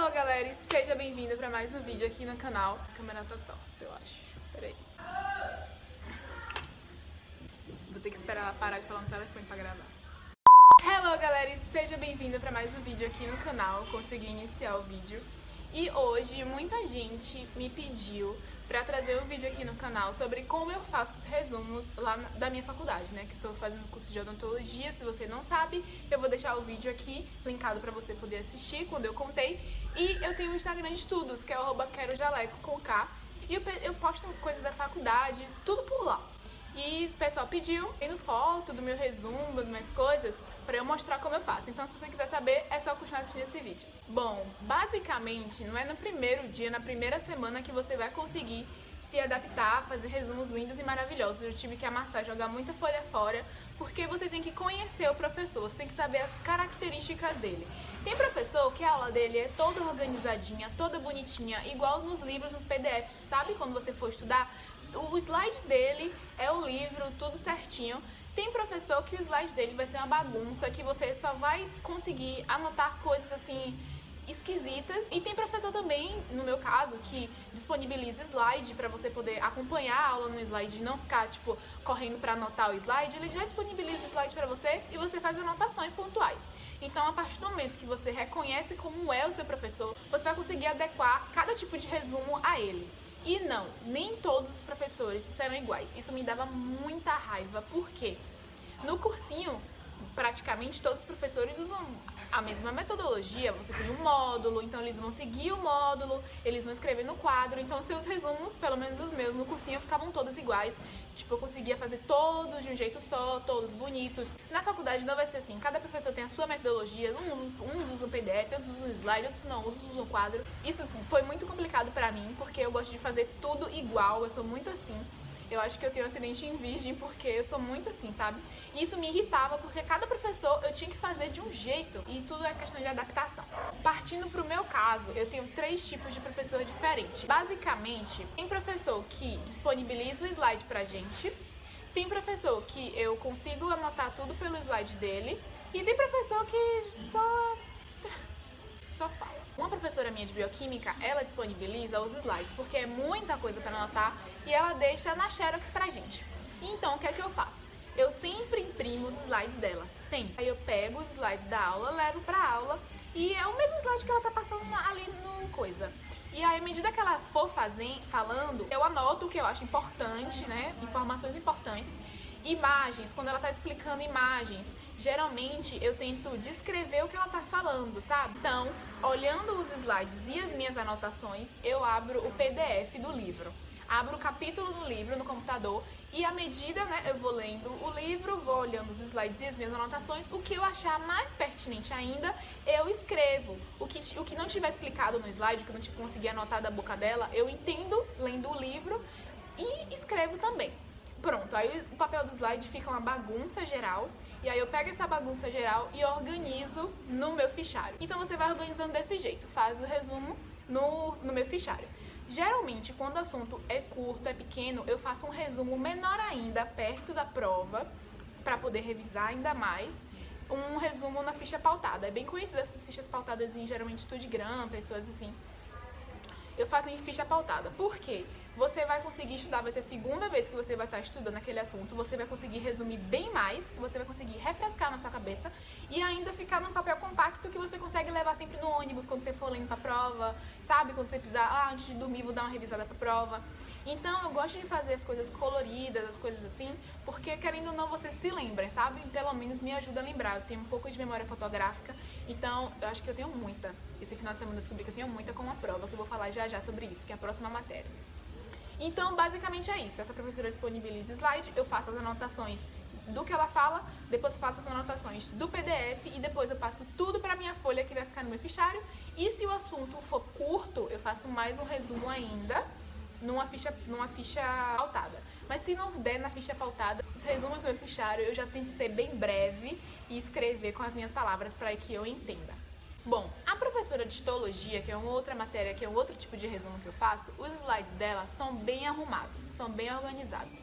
Hello, galera, e seja bem-vindo para mais um vídeo aqui no canal. A câmera tá torta, eu acho. Peraí. Vou ter que esperar ela parar de falar no telefone pra gravar. Hello, galera, e seja bem-vinda para mais um vídeo aqui no canal. Consegui iniciar o vídeo. E hoje muita gente me pediu pra trazer um vídeo aqui no canal sobre como eu faço os resumos lá da minha faculdade, né? Que eu tô fazendo curso de odontologia, se você não sabe, eu vou deixar o vídeo aqui linkado pra você poder assistir quando eu contei. E eu tenho um Instagram de estudos, que é o @querojaleco com K. E eu posto coisas da faculdade, tudo por lá. E o pessoal pediu, tendo foto do meu resumo, das minhas coisas, pra eu mostrar como eu faço. Então, se você quiser saber, é só continuar assistindo esse vídeo. Bom, basicamente, não é no primeiro dia, na primeira semana que você vai conseguir se adaptar, fazer resumos lindos e maravilhosos. Eu tive que amassar, jogar muita folha fora, porque você tem que conhecer o professor, você tem que saber as características dele. Tem professor que a aula dele é toda organizadinha, toda bonitinha, igual nos livros, nos PDFs, sabe? Quando você for estudar, o slide dele é o livro, tudo certinho. Tem professor que o slide dele vai ser uma bagunça, que você só vai conseguir anotar coisas assim esquisitas. E tem professor também, no meu caso, que disponibiliza slide para você poder acompanhar a aula no slide e não ficar, tipo, correndo para anotar o slide. Ele já disponibiliza o slide para você e você faz anotações pontuais. Então, a partir do momento que você reconhece como é o seu professor, você vai conseguir adequar cada tipo de resumo a ele. E não, nem todos os professores serão iguais. Isso me dava muita raiva, porque no cursinho, praticamente todos os professores usam a mesma metodologia. Você tem um módulo, então eles vão seguir o módulo, eles vão escrever no quadro. Então seus resumos, pelo menos os meus, no cursinho ficavam todos iguais. Tipo, eu conseguia fazer todos de um jeito só, todos bonitos. Na faculdade não vai ser assim, cada professor tem a sua metodologia, uns usam PDF, outros usam slide, outros não, outros usam quadro. Isso foi muito complicado pra mim, porque eu gosto de fazer tudo igual, eu sou muito assim. Eu acho que eu tenho um acidente em virgem porque eu sou muito assim, sabe? E isso me irritava porque cada professor eu tinha que fazer de um jeito e tudo é questão de adaptação. Partindo pro meu caso, eu tenho 3 tipos de professor diferentes. Basicamente, tem professor que disponibiliza o slide pra gente, tem professor que eu consigo anotar tudo pelo slide dele e tem professor que só fala. Uma professora minha de bioquímica, ela disponibiliza os slides, porque é muita coisa para anotar e ela deixa na Xerox pra gente. Então, o que é que eu faço? Eu sempre imprimo os slides dela, sempre. Aí eu pego os slides da aula, levo pra aula e é o mesmo slide que ela tá passando ali no coisa. E aí, à medida que ela for falando, eu anoto o que eu acho importante, né? Informações importantes. Imagens, quando ela tá explicando imagens, geralmente eu tento descrever o que ela tá falando, sabe? Então, olhando os slides e as minhas anotações, eu abro o PDF do livro. Abro o capítulo do livro no computador e à medida, né, eu vou lendo o livro, vou olhando os slides e as minhas anotações, o que eu achar mais pertinente ainda, eu escrevo. O que não tiver explicado no slide, o que eu não conseguir anotar da boca dela, eu entendo lendo o livro e escrevo também. Pronto, aí o papel do slide fica uma bagunça geral, e aí eu pego essa bagunça geral e organizo no meu fichário. Então você vai organizando desse jeito, faz o resumo no meu fichário. Geralmente, quando o assunto é curto, é pequeno, eu faço um resumo menor ainda, perto da prova, para poder revisar ainda mais, um resumo na ficha pautada. É bem conhecido essas fichas pautadas em, geralmente, Studigram, pessoas assim. Eu faço em ficha pautada. Por quê? Você vai conseguir estudar, vai ser a segunda vez que você vai estar estudando aquele assunto, você vai conseguir resumir bem mais, você vai conseguir refrescar na sua cabeça e ainda ficar num papel compacto que você consegue levar sempre no ônibus quando você for lendo pra prova, sabe? Quando você precisar, antes de dormir vou dar uma revisada pra prova. Então eu gosto de fazer as coisas coloridas, as coisas assim, porque querendo ou não você se lembra, sabe? Pelo menos me ajuda a lembrar. Eu tenho um pouco de memória fotográfica, então eu acho que eu tenho muita. Esse final de semana eu descobri que eu tenho muita com a prova, que eu vou falar já sobre isso, que é a próxima matéria. Então, basicamente é isso. Essa professora disponibiliza slide, eu faço as anotações do que ela fala, depois faço as anotações do PDF e depois eu passo tudo para minha folha que vai ficar no meu fichário. E se o assunto for curto, eu faço mais um resumo ainda numa ficha pautada. Mas se não der na ficha pautada, os resumos do meu fichário eu já tento ser bem breve e escrever com as minhas palavras para que eu entenda. Bom, a professora de histologia, que é uma outra matéria, que é um outro tipo de resumo que eu faço, os slides dela são bem arrumados, são bem organizados.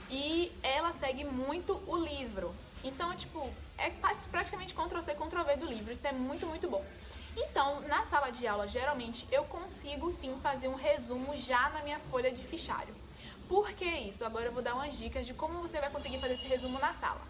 E ela segue muito o livro. Então, praticamente Ctrl+C, Ctrl+V do livro. Isso é muito, muito bom. Então, na sala de aula, geralmente, eu consigo sim fazer um resumo já na minha folha de fichário. Por que isso? Agora eu vou dar umas dicas de como você vai conseguir fazer esse resumo na sala.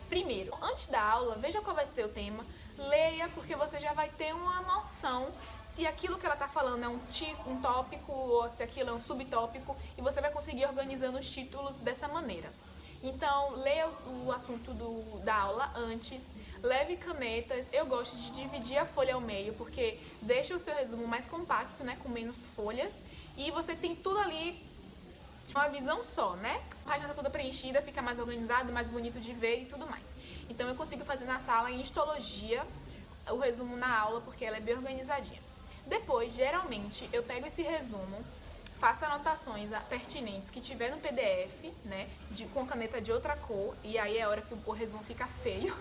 Primeiro, antes da aula, veja qual vai ser o tema, leia, porque você já vai ter uma noção se aquilo que ela está falando é um tópico ou se aquilo é um subtópico, e você vai conseguir organizando os títulos dessa maneira. Então, leia o assunto da aula antes, leve canetas. Eu gosto de dividir a folha ao meio, porque deixa o seu resumo mais compacto, né, com menos folhas, e você tem tudo ali de uma visão só, né? A página tá toda preenchida, fica mais organizado, mais bonito de ver e tudo mais. Então eu consigo fazer na sala em histologia o resumo na aula, porque ela é bem organizadinha. Depois, geralmente, eu pego esse resumo, faço anotações pertinentes que tiver no PDF, né, com caneta de outra cor, e aí é a hora que o resumo fica feio,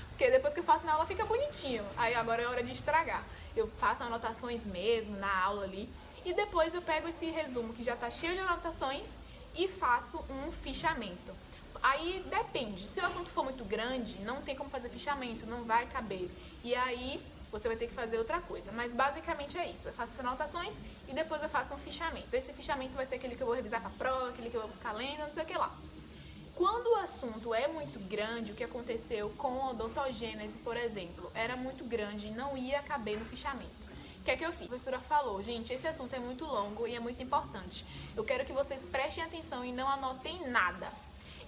porque depois que eu faço na aula fica bonitinho, aí agora é hora de estragar. Eu faço anotações mesmo na aula ali, e depois eu pego esse resumo que já está cheio de anotações e faço um fichamento. Aí depende, se o assunto for muito grande, não tem como fazer fichamento, não vai caber, e aí você vai ter que fazer outra coisa. Mas basicamente é isso, eu faço as anotações e depois eu faço um fichamento. Esse fichamento vai ser aquele que eu vou revisar para a prova, aquele que eu vou ficar lendo, não sei o que lá. Quando o assunto é muito grande, o que aconteceu com a odontogênese, por exemplo, era muito grande e não ia caber no fichamento. O que é que eu fiz? A professora falou, gente, esse assunto é muito longo e é muito importante. Eu quero que vocês prestem atenção e não anotem nada.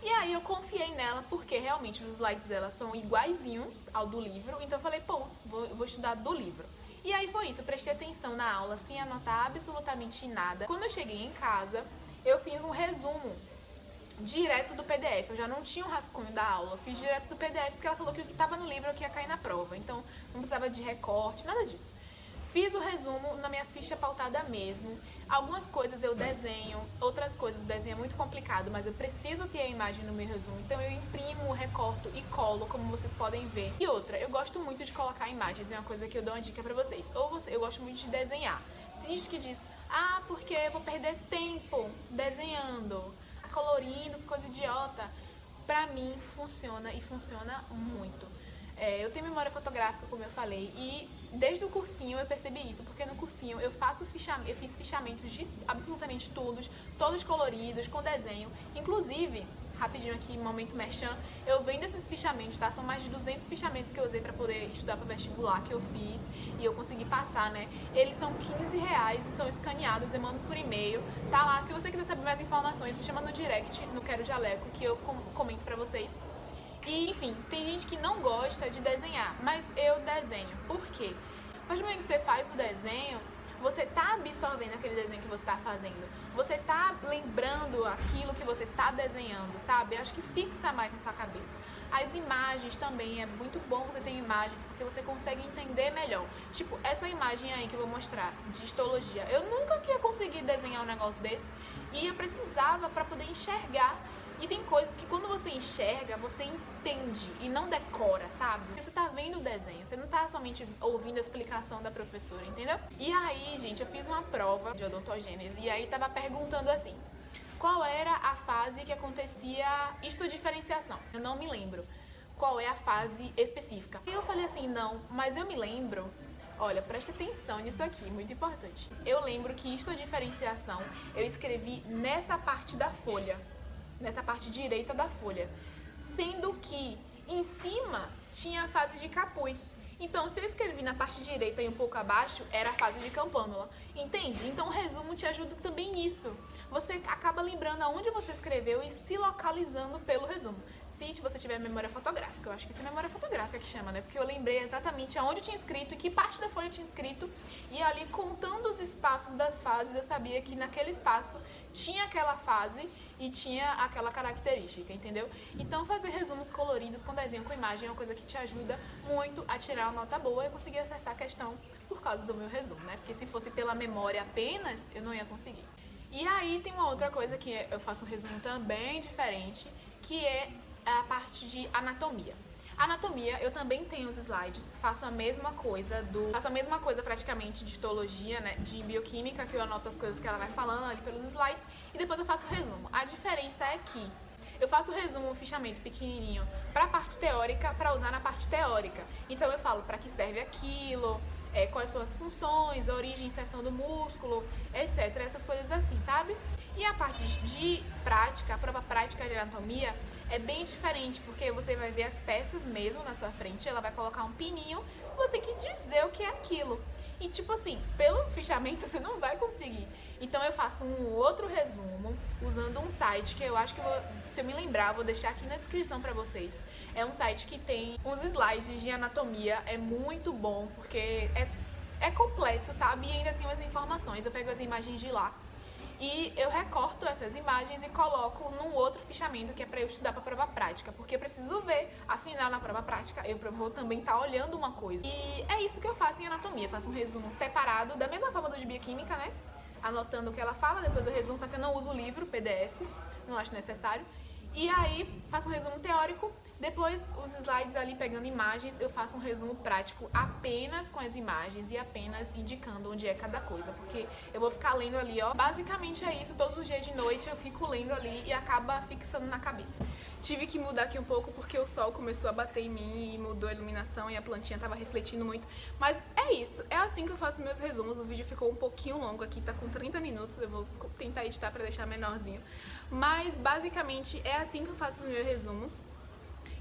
E aí eu confiei nela, porque realmente os slides dela são iguaizinhos ao do livro, então eu falei, pô, vou estudar do livro. E aí foi isso, eu prestei atenção na aula sem anotar absolutamente nada. Quando eu cheguei em casa, eu fiz um resumo direto do PDF, eu já não tinha um rascunho da aula, eu fiz direto do PDF, porque ela falou que o que estava no livro é o que ia cair na prova, então não precisava de recorte, nada disso. Fiz o resumo na minha ficha pautada mesmo. Algumas coisas eu desenho, outras coisas o desenho é muito complicado, mas eu preciso ter a imagem no meu resumo, então eu imprimo, recorto e colo, como vocês podem ver. E outra, eu gosto muito de colocar imagens, é uma coisa que eu dou uma dica pra vocês. Eu gosto muito de desenhar. Tem gente que diz, porque eu vou perder tempo desenhando, colorindo, coisa idiota. Pra mim funciona e funciona muito. Eu tenho memória fotográfica, como eu falei, e desde o cursinho eu percebi isso, porque no cursinho eu fiz fichamentos de absolutamente todos coloridos, com desenho. Inclusive, rapidinho aqui, momento merchan, eu vendo esses fichamentos, tá? São mais de 200 fichamentos que eu usei pra poder estudar pro vestibular, que eu fiz, e eu consegui passar, né? Eles são R$15 e são escaneados, eu mando por e-mail, tá lá. Se você quiser saber mais informações, me chama no direct, no Quero Jaleco, que eu comento pra vocês. E, enfim, tem gente que não gosta de desenhar, mas eu desenho. Por quê? A partir do momento que você faz o desenho, você tá absorvendo aquele desenho que você tá fazendo. Você tá lembrando aquilo que você tá desenhando, sabe? Acho que fixa mais na sua cabeça. As imagens também, é muito bom você ter imagens, porque você consegue entender melhor. Tipo, essa imagem aí que eu vou mostrar, de histologia. Eu nunca ia conseguir desenhar um negócio desse, e eu precisava para poder enxergar. E tem coisas que quando você enxerga, você entende e não decora, sabe? Você tá vendo o desenho, você não tá somente ouvindo a explicação da professora, entendeu? E aí, gente, eu fiz uma prova de odontogênese e aí tava perguntando assim, qual era a fase que acontecia histodiferenciação? Eu não me lembro qual é a fase específica. E eu falei assim, não, mas eu me lembro. Olha, preste atenção nisso aqui, muito importante. Eu lembro que histodiferenciação eu escrevi nessa parte da folha. Nessa parte direita da folha, sendo que em cima tinha a fase de capuz. Então, se eu escrevi na parte direita e um pouco abaixo, era a fase de campânula, entende? Então, o resumo te ajuda também nisso. Você acaba lembrando aonde você escreveu e se localizando pelo resumo. Se você tiver memória fotográfica, eu acho que isso é memória fotográfica que chama, né? Porque eu lembrei exatamente aonde eu tinha escrito e que parte da folha eu tinha escrito, e ali, contando os espaços das fases, eu sabia que naquele espaço tinha aquela fase e tinha aquela característica, entendeu? Então, fazer resumos coloridos com desenho, com imagem, é uma coisa que te ajuda muito a tirar uma nota boa. Eu consegui acertar a questão por causa do meu resumo, né? Porque se fosse pela memória apenas, eu não ia conseguir. E aí tem uma outra coisa que eu faço um resumo também diferente, que é a parte de anatomia. Anatomia, eu também tenho os slides, faço a mesma coisa praticamente de histologia, né, de bioquímica, que eu anoto as coisas que ela vai falando ali pelos slides, e depois eu faço o resumo. A diferença é que Eu faço resumo, um fichamento pequenininho para a parte teórica, para usar na parte teórica. Então eu falo para que serve aquilo, quais são as funções, a origem e inserção do músculo, etc. Essas coisas assim, sabe? E a parte de prática, a prova prática de anatomia é bem diferente, porque você vai ver as peças mesmo na sua frente, ela vai colocar um pininho, você tem que dizer o que é aquilo. E tipo assim, pelo fichamento você não vai conseguir. Então eu faço um outro resumo usando um site que eu acho que se eu me lembrar, vou deixar aqui na descrição pra vocês. É um site que tem uns slides de anatomia, é muito bom, porque é completo, sabe? E ainda tem umas informações, eu pego as imagens de lá. E eu recorto essas imagens e coloco num outro fichamento que é para eu estudar para a prova prática, porque eu preciso ver, afinal na prova prática eu vou também estar olhando uma coisa. E é isso que eu faço em anatomia, eu faço um resumo separado, da mesma forma do de bioquímica, né? Anotando o que ela fala, depois eu resumo, só que eu não uso o livro, PDF, não acho necessário. E aí faço um resumo teórico, depois os slides ali pegando imagens, eu faço um resumo prático apenas com as imagens e apenas indicando onde é cada coisa, porque eu vou ficar lendo ali, ó. Basicamente é isso, todos os dias de noite eu fico lendo ali e acaba fixando na cabeça. Tive que mudar aqui um pouco porque o sol começou a bater em mim e mudou a iluminação e a plantinha tava refletindo muito. Mas é isso, é assim que eu faço meus resumos. O vídeo ficou um pouquinho longo aqui, tá com 30 minutos, eu vou tentar editar pra deixar menorzinho. Mas basicamente é assim que eu faço os meus resumos.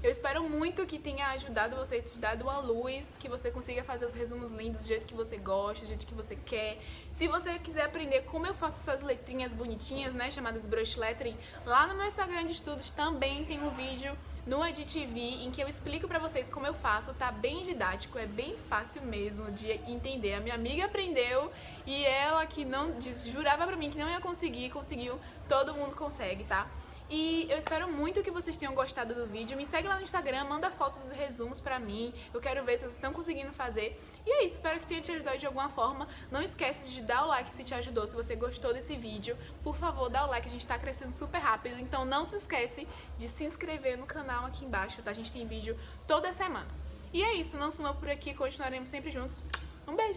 Eu espero muito que tenha ajudado você, te dado uma luz, que você consiga fazer os resumos lindos do jeito que você gosta, do jeito que você quer. Se você quiser aprender como eu faço essas letrinhas bonitinhas, né, chamadas brush lettering, lá no meu Instagram de estudos também tem um vídeo no EditV em que eu explico pra vocês como eu faço, tá bem didático, é bem fácil mesmo de entender. A minha amiga aprendeu e ela que não jurava pra mim que não ia conseguir, conseguiu, todo mundo consegue, tá? E eu espero muito que vocês tenham gostado do vídeo. Me segue lá no Instagram, manda foto dos resumos pra mim. Eu quero ver se vocês estão conseguindo fazer. E é isso, espero que tenha te ajudado de alguma forma. Não esquece de dar o like se te ajudou, se você gostou desse vídeo. Por favor, dá o like, a gente tá crescendo super rápido. Então não se esquece de se inscrever no canal aqui embaixo, tá? A gente tem vídeo toda semana. E é isso, não suma por aqui, continuaremos sempre juntos. Um beijo!